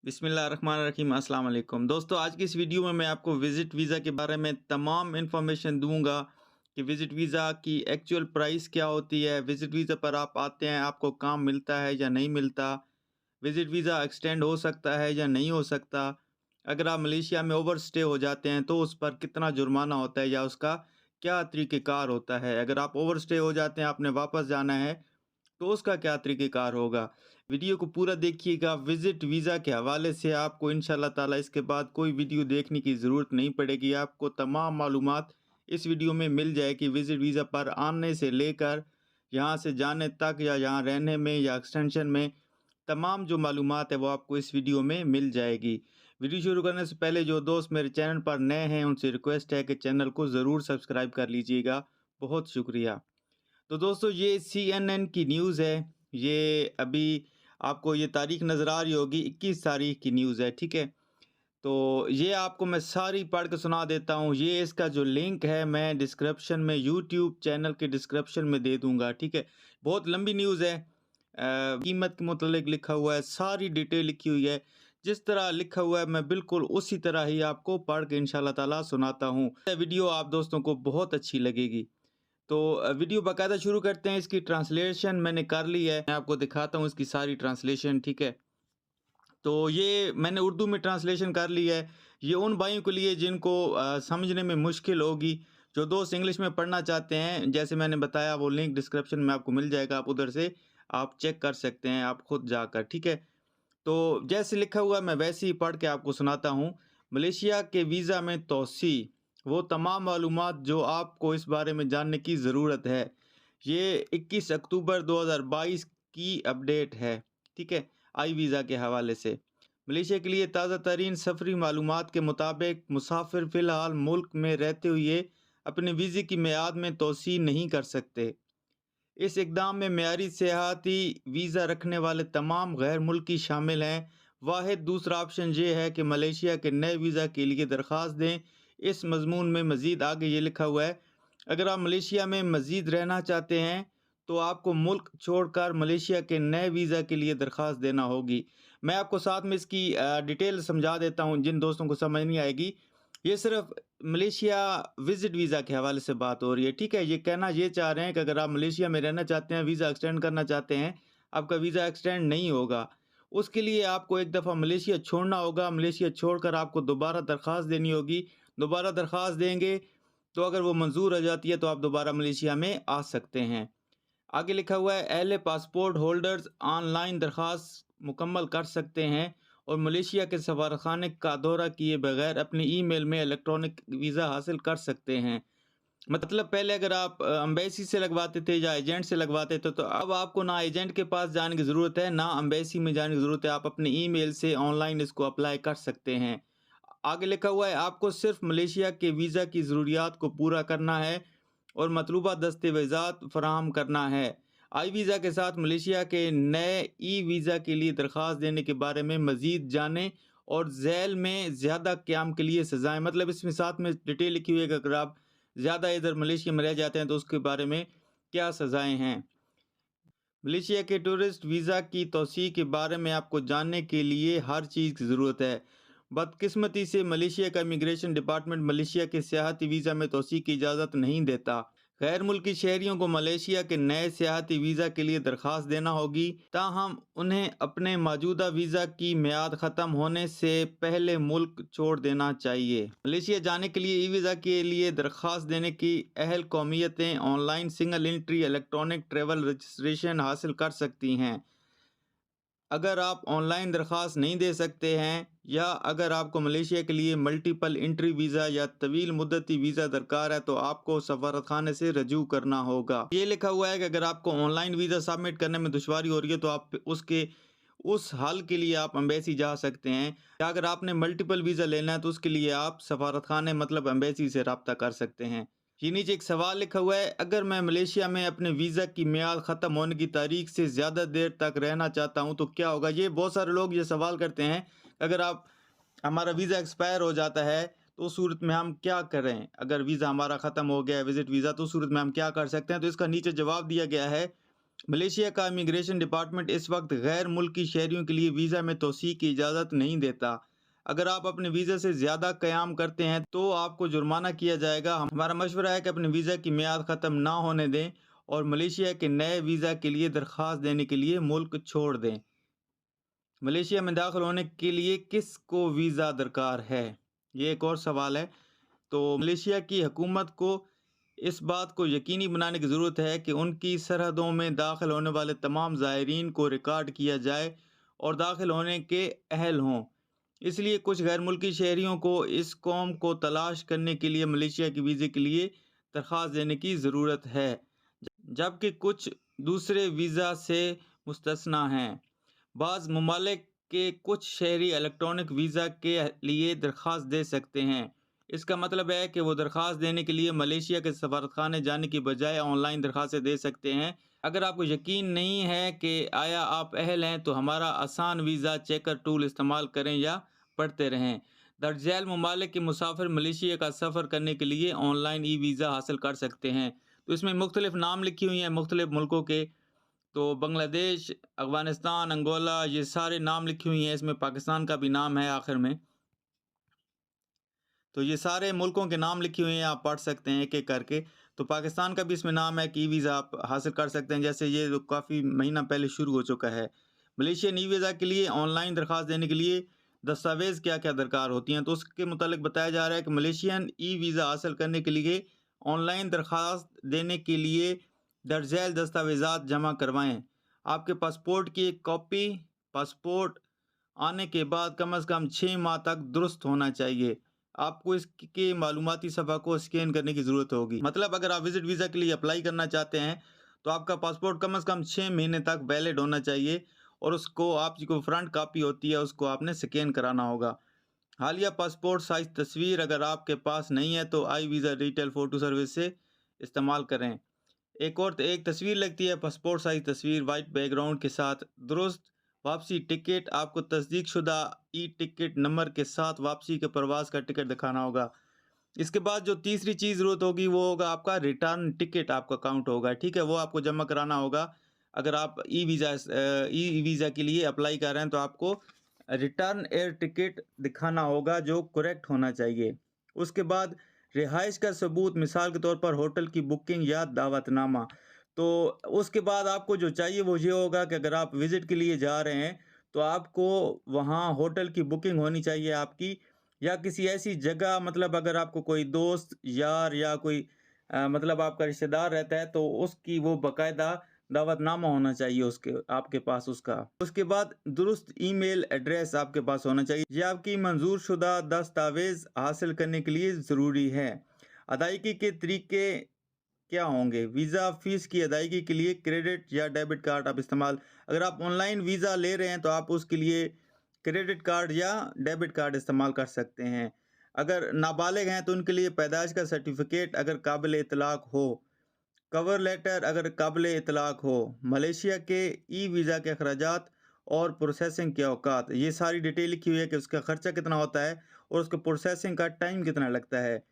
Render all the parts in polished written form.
बिस्मिल्लाहिर्रहमानिर्रहीम अस्सलाम वालेकुम दोस्तों। आज की इस वीडियो में मैं आपको विज़िट वीज़ा के बारे में तमाम इन्फॉर्मेशन दूंगा कि विज़िट वीज़ा की एक्चुअल प्राइस क्या होती है। विज़िट वीज़ा पर आप आते हैं, आपको काम मिलता है या नहीं मिलता। विज़िट वीज़ा एक्सटेंड हो सकता है या नहीं हो सकता। अगर आप मलेशिया में ओवर स्टे हो जाते हैं तो उस पर कितना जुर्माना होता है या उसका क्या तरीक़ेकार होता है। अगर आप ओवर स्टे हो जाते हैं, आपने वापस जाना है तो उसका क्या तरीक़ेकार होगा। वीडियो को पूरा देखिएगा। विज़िट वीज़ा के हवाले से आपको इंशाअल्लाह ताला इसके बाद कोई वीडियो देखने की ज़रूरत नहीं पड़ेगी। आपको तमाम मालूमात इस वीडियो में मिल जाएगी। विज़िट वीज़ा पर आने से लेकर यहाँ से जाने तक या यहाँ रहने में या एक्सटेंशन में तमाम जो मालूमात है वो आपको इस वीडियो में मिल जाएगी। वीडियो शुरू करने से पहले जो दोस्त मेरे चैनल पर नए हैं उनसे रिक्वेस्ट है कि चैनल को ज़रूर सब्सक्राइब कर लीजिएगा। बहुत शुक्रिया। तो दोस्तों ये CNN की न्यूज़ है। ये अभी आपको ये तारीख नज़र आ रही होगी, 21 तारीख की न्यूज़ है, ठीक है। तो ये आपको मैं सारी पढ़ के सुना देता हूँ। ये इसका जो लिंक है मैं डिस्क्रिप्शन में यूट्यूब चैनल के डिस्क्रिप्शन में दे दूँगा, ठीक है। बहुत लंबी न्यूज़ है। कीमत के मुतल्लिक लिखा हुआ है, सारी डिटेल लिखी हुई है। जिस तरह लिखा हुआ है मैं बिल्कुल उसी तरह ही आपको पढ़ के इंशाअल्लाह ताला सुनाता हूँ। वीडियो आप दोस्तों को बहुत अच्छी लगेगी। तो वीडियो बाकायदा शुरू करते हैं। इसकी ट्रांसलेशन मैंने कर ली है, मैं आपको दिखाता हूँ इसकी सारी ट्रांसलेशन, ठीक है। तो ये मैंने उर्दू में ट्रांसलेशन कर ली है। ये उन भाइयों के लिए जिनको समझने में मुश्किल होगी। जो दोस्त इंग्लिश में पढ़ना चाहते हैं, जैसे मैंने बताया, वो लिंक डिस्क्रिप्शन में आपको मिल जाएगा। आप उधर से आप चेक कर सकते हैं, आप खुद जाकर, ठीक है। तो जैसे लिखा हुआ है मैं वैसे ही पढ़ के आपको सुनाता हूँ। मलेशिया के वीज़ा में तोसी वो तमाम मालूमात जो आपको इस बारे में जानने की ज़रूरत है। ये 21 अक्टूबर 2022 की अपडेट है, ठीक है, आई वीज़ा के हवाले से। मलेशिया के लिए ताज़ा तरीन सफरी मालूमात के मुताबिक मुसाफिर फ़िलहाल मुल्क में रहते हुए अपने वीज़े की मियाद में तोसी नहीं कर सकते। इस इक़दाम में मेयारी सियाहती वीज़ा रखने वाले तमाम गैर मुल्की शामिल हैं। वाहिद दूसरा ऑप्शन ये है कि मलेशिया के नए वीज़ा के लिए दरख्वास्त दें। इस मज़मून में मज़ीद आगे ये लिखा हुआ है, अगर आप मलेशिया में मज़ीद रहना चाहते हैं तो आपको मुल्क छोड़कर मलेशिया के नए वीज़ा के लिए दरख्वास्त देना होगी। मैं आपको साथ में इसकी डिटेल समझा देता हूँ जिन दोस्तों को समझ नहीं आएगी। ये सिर्फ मलेशिया विज़िट वीज़ा के हवाले से बात हो रही है, ठीक है। ये कहना ये चाह रहे हैं कि अगर आप मलेशिया में रहना चाहते हैं, वीज़ा एक्सटेंड करना चाहते हैं, आपका वीज़ा एक्सटेंड नहीं होगा। उसके लिए आपको एक दफ़ा मलेशिया छोड़ना होगा। मलेशिया छोड़कर आपको दोबारा दरख्वास्त देनी होगी। दोबारा दरख्वास्त देंगे तो अगर वो मंज़ूर हो जाती है तो आप दोबारा मलेशिया में आ सकते हैं। आगे लिखा हुआ है, अहले पासपोर्ट होल्डर्स ऑनलाइन दरख्वास्त मुकम्मल कर सकते हैं और मलेशिया के सफारतखाने का दौरा किए बगैर अपने ईमेल में इलेक्ट्रॉनिक वीज़ा हासिल कर सकते हैं। मतलब पहले अगर आप एम्बेसी से लगवाते थे या एजेंट से लगवाते थे, तो अब आपको ना एजेंट के पास जाने की ज़रूरत है, ना एम्बेसी में जाने की ज़रूरत है। आप अपने ईमेल से ऑनलाइन इसको अप्लाई कर सकते हैं। आगे लिखा हुआ है, आपको सिर्फ मलेशिया के वीज़ा की ज़रूरियात को पूरा करना है और मतलूबा दस्तावेज़ात फ़राहम करना है। आई वीज़ा के साथ मलेशिया के नए ई वीज़ा के लिए दरख्वास्त देने के बारे में मज़ीद जानें और झेल में ज़्यादा क़याम के लिए सज़ाएँ। मतलब इसमें साथ में डिटेल लिखी हुई है कि अगर आप ज़्यादा इधर मलेशिया में रह जाते हैं तो उसके बारे में क्या सज़ाएँ हैं। मलेशिया के टूरिस्ट वीज़ा की तौसीक़ के बारे में आपको जानने के लिए हर चीज़ की ज़रूरत है। बदकिस्मती से मलेशिया का इमिग्रेशन डिपार्टमेंट मलेशिया के सियाहती वीज़ा में तौसीक़ की इजाज़त नहीं देता। गैर मुल्की शहरियों को मलेशिया के नए सियाहती वीज़ा के लिए दरख्वास्त देना होगी, ताहम उन्हें अपने मौजूदा वीज़ा की मियाद ख़त्म होने से पहले मुल्क छोड़ देना चाहिए। मलेशिया जाने के लिए ई वीज़ा के लिए दरख्वास्त देने की अहल कौमियतें online single entry electronic travel registration हासिल कर सकती हैं। अगर आप ऑनलाइन दरख्वास्त नहीं दे सकते हैं या अगर आपको मलेशिया के लिए मल्टीपल एंट्री वीज़ा या तवील मुद्दती वीज़ा दरकार है तो आपको सफारतखाने से रजू करना होगा। ये लिखा हुआ है कि अगर आपको ऑनलाइन वीज़ा सबमिट करने में दुश्वारी हो रही है तो आप उस हल के लिए आप एम्बेसी जा सकते हैं, या अगर आपने मल्टीपल वीज़ा लेना है तो उसके लिए आप सफारतखाने मतलब एम्बेसी से रब्ता कर सकते हैं। ये नीचे एक सवाल लिखा हुआ है, अगर मैं मलेशिया में अपने वीज़ा की मियाद ख़त्म होने की तारीख से ज़्यादा देर तक रहना चाहता हूँ तो क्या होगा। ये बहुत सारे लोग ये सवाल करते हैं, अगर आप हमारा वीज़ा एक्सपायर हो जाता है तो उस सूरत में हम क्या करें। अगर वीज़ा हमारा ख़त्म हो गया है विज़िट वीज़ा, तो उस सूरत में हम क्या कर सकते हैं। तो इसका नीचे जवाब दिया गया है मलेशिया का इमिग्रेशन डिपार्टमेंट इस वक्त गैर मुल्की शहरियों के लिए वीज़ा में तोसी की इजाज़त नहीं देता। अगर आप अपने वीज़ा से ज़्यादा क़याम करते हैं तो आपको जुर्माना किया जाएगा। हमारा मशवरा है कि अपने वीज़ा की मियाद ख़त्म ना होने दें और मलेशिया के नए वीज़ा के लिए दरख्वास्त देने के लिए मुल्क छोड़ दें। मलेशिया में दाखिल होने के लिए किसको वीज़ा दरकार है? ये एक और सवाल है। तो मलेशिया की हुकूमत को इस बात को यकीनी बनाने की ज़रूरत है कि उनकी सरहदों में दाखिल होने वाले तमाम ज़ायरीन को रिकॉर्ड किया जाए और दाखिल होने के अहल हों। इसलिए कुछ गैर मुल्की शहरियों को इस कौम को तलाश करने के लिए मलेशिया के वीज़े के लिए दरख्वास्त देने की ज़रूरत है, जबकि कुछ दूसरे वीज़ा से मुस्तस्ना हैं। बाज़ ममालिक के कुछ शहरी इलेक्ट्रॉनिक वीज़ा के लिए दरख्वास्त दे सकते हैं। इसका मतलब है कि वो दरख्वास्त देने के लिए मलेशिया के सफारतखाने जाने की बजाय ऑनलाइन दरख्वास्तें दे सकते हैं। अगर आपको यकीन नहीं है कि आया आप अहल हैं तो हमारा आसान वीज़ा चेकर टूल इस्तेमाल करें या पढ़ते रहें। दर्ज झैल ममालिक के मुसाफिर मलेशिया का सफ़र करने के लिए ऑनलाइन ई वीज़ा हासिल कर सकते हैं। तो इसमें मुख्तलिफ नाम लिखी हुई हैं मुख्तलिफ मुल्कों के। तो बांग्लादेश, अफ़गानिस्तान, अंगोला, ये सारे नाम लिखी हुई हैं। इसमें पाकिस्तान का भी नाम है आखिर में। तो ये सारे मुल्कों के नाम लिखे हुए हैं, आप पढ़ सकते हैं एक-एक करके। तो पाकिस्तान का भी इसमें नाम है कि ई वीज़ा आप हासिल कर सकते हैं, जैसे ये तो काफ़ी महीना पहले शुरू हो चुका है। मलेशियन ई वीज़ा के लिए ऑनलाइन दरख्वास्त देने के लिए दस्तावेज़ क्या-क्या दरकार होती हैं, तो उसके मुतालिक बताया जा रहा है कि मलेशियन ई वीज़ा हासिल करने के लिए ऑनलाइन दरख्वास्त देने के लिए दर्ज झैल दस्तावेज़ात जमा करवाएँ। आपके पासपोर्ट की एक कॉपी, पासपोर्ट आने के बाद कम से कम 6 माह तक दुरुस्त होना चाहिए। आपको इसके मालूमाती सफ़ा को स्कैन करने की ज़रूरत होगी। मतलब अगर आप विज़िट वीज़ा के लिए अप्लाई करना चाहते हैं, तो आपका पासपोर्ट कम से कम 6 महीने तक वैलिड होना चाहिए और उसको आपकी जो फ्रंट कॉपी होती है, उसको आपने स्कैन कराना होगा। हालिया पासपोर्ट साइज़ तस्वीर अगर आपके पास नहीं है, तो आई वीज़ा डिजिटल फ़ोटो सर्विस से इस्तेमाल करें। एक तस्वीर लगती है पासपोर्ट साइज़ तस्वीर वाइट बैकग्राउंड के साथ। दुरुस्त वापसी टिकट आपको तस्दीकशुदा ई टिकट नंबर के साथ वापसी के प्रवास का टिकट दिखाना होगा। इसके बाद जो तीसरी चीज़ ज़रूरत होगी वो होगा आपका रिटर्न टिकट आपका काउंट होगा, ठीक है? वो आपको जमा कराना होगा। अगर आप ई वीज़ा के लिए अप्लाई कर रहे हैं तो आपको रिटर्न एयर टिकट दिखाना होगा जो करेक्ट होना चाहिए। उसके बाद रिहाइश का सबूत, मिसाल के तौर पर होटल की बुकिंग या दावतनामा। तो उसके बाद आपको जो चाहिए वो ये होगा कि अगर आप विज़िट के लिए जा रहे हैं तो आपको वहाँ होटल की बुकिंग होनी चाहिए आपकी, या किसी ऐसी जगह, मतलब अगर आपको कोई दोस्त, यार या कोई मतलब आपका रिश्तेदार रहता है तो उसकी वो बाकायदा दावतनामा होना चाहिए उसके आपके पास उसका। उसके बाद दुरुस्त ईमेल एड्रेस आपके पास होना चाहिए। ये आपकी मंजूरशुदा दस्तावेज़ हासिल करने के लिए ज़रूरी है। अदायगी के तरीके क्या होंगे? वीज़ा फ़ीस की अदायगी के लिए क्रेडिट या डेबिट कार्ड आप इस्तेमाल, अगर आप ऑनलाइन वीज़ा ले रहे हैं तो आप उसके लिए क्रेडिट कार्ड या डेबिट कार्ड इस्तेमाल कर सकते हैं। अगर नाबालिग हैं तो उनके लिए पैदाइश का सर्टिफ़िकेट अगर काबिल इतलाक़ हो, कवर लेटर अगर काबिल इतलाक़ हो, मलेशिया के ई वीज़ा के अखराजात और प्रोसेसिंग के औकात, ये सारी डिटेल लिखी हुई है कि उसका ख़र्चा कितना होता है और उसके प्रोसेसिंग का टाइम कितना लगता है।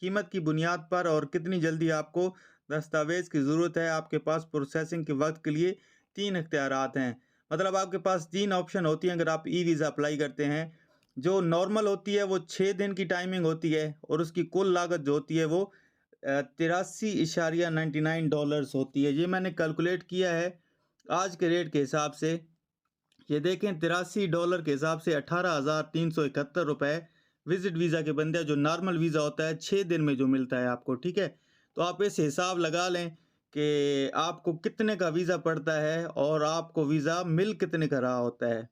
कीमत की बुनियाद पर और कितनी जल्दी आपको दस्तावेज़ की ज़रूरत है। आपके पास प्रोसेसिंग के वक्त के लिए 3 इख्तियारात हैं। मतलब आपके पास 3 ऑप्शन होती हैं अगर आप ई वीज़ा अप्लाई करते हैं। जो नॉर्मल होती है वो 6 दिन की टाइमिंग होती है और उसकी कुल लागत जो होती है वो $83.99 होती है। ये मैंने कैलकुलेट किया है आज के रेट के हिसाब से। ये देखें $83 के हिसाब से 18,371 रुपए विजिट वीज़ा के बनते हैं, जो नॉर्मल वीज़ा होता है 6 दिन में जो मिलता है आपको, ठीक है? तो आप ऐसे हिसाब लगा लें कि आपको कितने का वीज़ा पड़ता है और आपको वीज़ा मिल कितने का रहा होता है।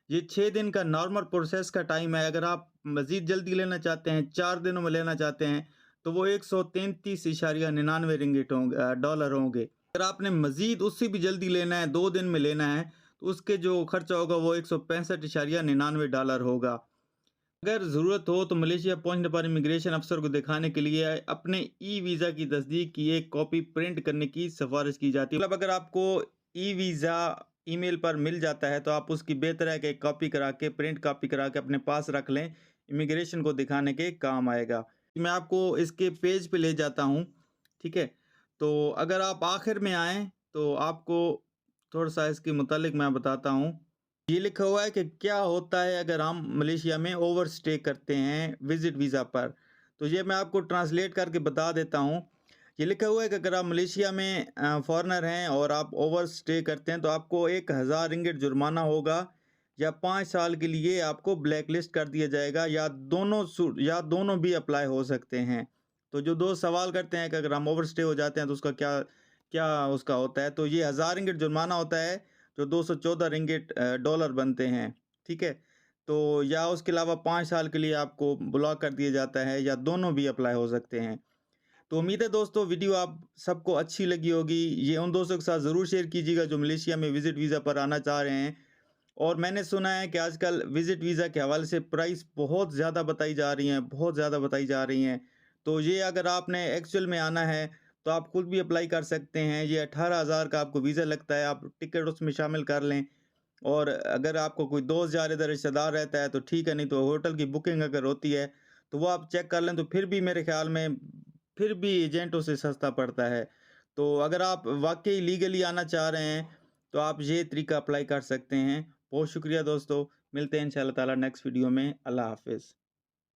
ये 6 दिन का नॉर्मल प्रोसेस का टाइम है। अगर आप मज़ीद जल्दी लेना चाहते हैं, 4 दिनों में लेना चाहते हैं, तो वो 133.99 रिंगिट होंगे डॉलर होंगे। अगर आपने मज़ीद उससे भी जल्दी लेना है, 2 दिन में लेना है, तो उसके जो खर्चा होगा वो $165.99 होगा। अगर ज़रूरत हो तो मलेशिया पहुंचने पर इमिग्रेशन अफसर को दिखाने के लिए अपने ई वीज़ा की तस्दीक की एक कॉपी प्रिंट करने की सिफारिश की जाती है। मतलब अगर आपको ई वीज़ा ईमेल पर मिल जाता है तो आप उसकी बेहतर है कि एक कॉपी करा के, प्रिंट कॉपी करा के अपने पास रख लें, इमिग्रेशन को दिखाने के काम आएगा। मैं आपको इसके पेज पे ले जाता हूँ, ठीक है? तो अगर आप आखिर में आएँ तो आपको थोड़ा-सा इसके मुतालिक मैं बताता हूँ। ये लिखा हुआ है कि क्या होता है अगर हम मलेशिया में ओवरस्टे करते हैं विज़िट वीज़ा पर। तो ये मैं आपको ट्रांसलेट करके बता देता हूँ। ये लिखा हुआ है कि अगर आप मलेशिया में फ़ॉरेनर हैं और आप ओवरस्टे करते हैं तो आपको 1000 रिंगिट जुर्माना होगा या 5 साल के लिए आपको ब्लैक लिस्ट कर दिया जाएगा या दोनों भी अप्लाई हो सकते हैं। तो जो दोस्त सवाल करते हैं कि अगर हम ओवरस्टे हो जाते हैं तो उसका क्या क्या उसका होता है, तो ये 1000 रिंगिट जुर्माना होता है जो 214 रिंगिट डॉलर बनते हैं, ठीक है? तो या उसके अलावा 5 साल के लिए आपको ब्लॉक कर दिया जाता है या दोनों भी अप्लाई हो सकते हैं। तो उम्मीद है दोस्तों वीडियो आप सबको अच्छी लगी होगी। ये उन दोस्तों के साथ ज़रूर शेयर कीजिएगा जो मलेशिया में विज़िट वीज़ा पर आना चाह रहे हैं। और मैंने सुना है कि आजकल विज़िट वीज़ा के हवाले से प्राइस बहुत ज़्यादा बताई जा रही हैं, बहुत ज़्यादा बताई जा रही हैं। तो ये अगर आपने एक्चुअल में आना है, तो आप खुद भी अप्लाई कर सकते हैं। ये 18,000 का आपको वीज़ा लगता है, आप टिकट उसमें शामिल कर लें। और अगर आपको कोई दोस्त यार इधर रिश्तेदार रहता है तो ठीक है, नहीं तो होटल की बुकिंग अगर होती है, तो वो आप चेक कर लें, तो फिर भी मेरे ख़्याल में फिर भी एजेंटों से सस्ता पड़ता है। तो अगर आप वाक़ई लीगली आना चाह रहे हैं, तो आप ये तरीका अप्लाई कर सकते हैं। बहुत शुक्रिया दोस्तों, मिलते हैं इंशाअल्लाह ताला नेक्स्ट वीडियो में। अल्लाह हाफ़िज़।